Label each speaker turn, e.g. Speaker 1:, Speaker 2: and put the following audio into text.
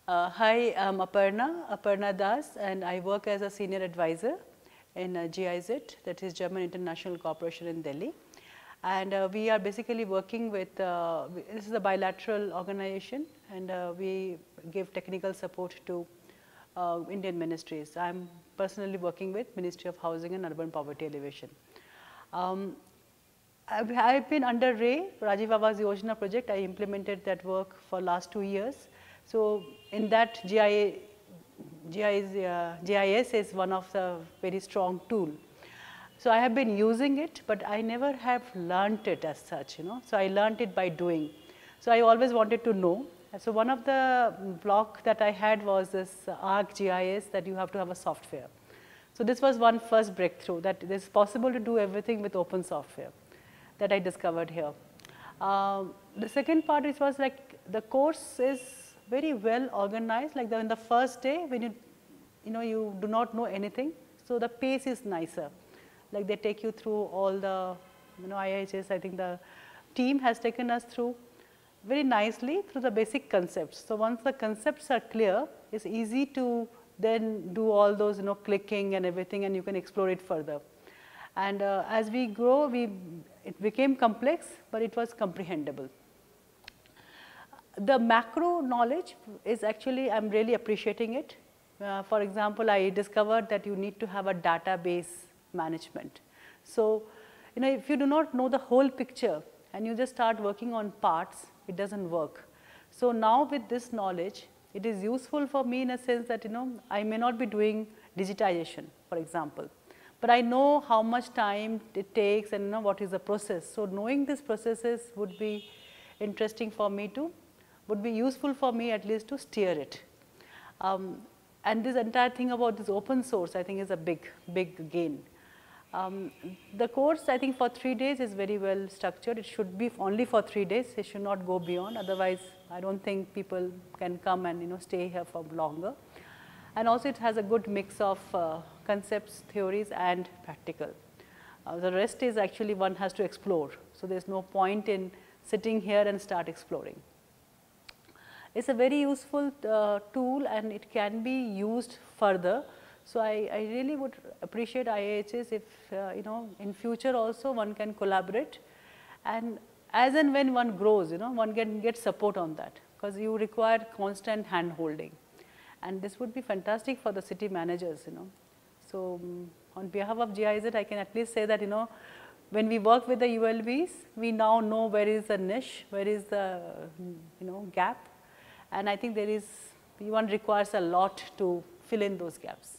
Speaker 1: Hi, I'm Aparna Das, and I work as a senior advisor in GIS, that is German International Corporation in Delhi. And we are basically working with, this is a bilateral organization, and we give technical support to Indian ministries. I'm personally working with Ministry of Housing and Urban Poverty Alleviation. I've been under RAY, Rajiv Awas Yojana project. I implemented that work for last 2 years. So in that GIS is one of the very strong tool. So I have been using it, but I never have learnt it as such, So I learnt it by doing. So I always wanted to know. So one of the block that I had was this ArcGIS, that you have to have a software. So this was one first breakthrough, that it is possible to do everything with open software, that I discovered here. The second part, which was like the course is very well organized, like in the first day when you do not know anything, so the pace is nicer. Like they take you through all the, IHS, I think the team has taken us through very nicely through the basic concepts. So once the concepts are clear, it's easy to then do all those, clicking and everything, and you can explore it further. And as we grow, it became complex, but it was comprehensible. The macro knowledge is actually, I'm really appreciating it. For example, I discovered that you need to have a database management. So, if you do not know the whole picture and you just start working on parts, it doesn't work. So now with this knowledge, it is useful for me in a sense that, I may not be doing digitization, for example, but I know how much time it takes and what is the process. So knowing these processes would be interesting for me to, would be useful for me at least to steer it. And this entire thing about this open source, I think, is a big gain. The course, I think, for 3 days is very well structured. It should be only for 3 days. It should not go beyond. Otherwise, I don't think people can come and stay here for longer. And also, it has a good mix of concepts, theories, and practical. The rest is actually one has to explore. So there's no point in sitting here and start exploring. It's a very useful tool, and it can be used further. So I really would appreciate IIHS if, in future also one can collaborate, and as and when one grows, one can get support on that, because you require constant hand holding, and this would be fantastic for the city managers, So on behalf of GIS, I can at least say that, when we work with the ULBs, we now know where is the niche, where is the, gap, and I think one requires a lot to fill in those gaps.